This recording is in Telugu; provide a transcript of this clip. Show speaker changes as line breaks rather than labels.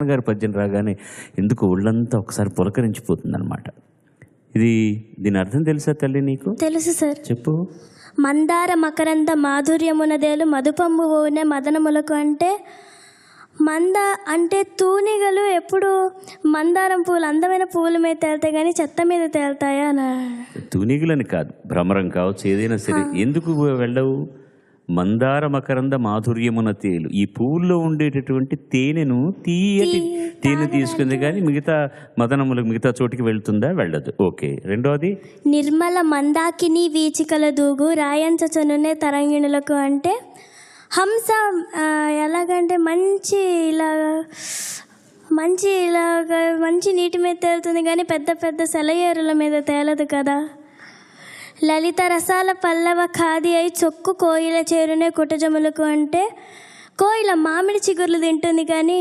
గారి పద్యం రాగానే ఎందుకు ఒళ్ళంతా ఒకసారి పులకరించిపోతుంది అనమాట. దీని అర్థం తెలుసా తల్లి నీకు?
తెలుసు సార్.
చెప్పు.
మందార మకరంద మాధుర్యమునదేలు మధుపంబు ఓనె మదనములకు అంటే అంటే తూనిగలు ఎప్పుడు మందారం పూలు అందమైన పూల మీద తేలుతాయి కానీ చెత్త మీద తేలుతాయా?
తూనిగలని కాదు, భ్రమరం కావచ్చు, ఏదైనా సరే. ఎందుకు వెళ్ళవు? మందార మకరంద మాధుర్యమున తేలు, ఈ పువ్వుల్లో ఉండేటటువంటి తేనెను తీయటి తేనె తీసుకుంది కానీ మిగతా మదనములకు మిగతా చోటికి వెళ్తుందా? వెళ్ళదు. ఓకే. రెండోది
నిర్మల మందాకిని వీచికల దూగు రాయంచనునే తరంగిణులకు అంటే హంస ఎలాగంటే మంచి నీటి మీద తేలుతుంది కానీ పెద్ద పెద్ద సెలయేరుల మీద తేలదు కదా. లలిత రసాల పల్లవ ఖాది అయి చొక్కు కోయిల చేరునే కుటజములకు అంటే కోయిల మామిడి చిగుర్లు తింటుంది కానీ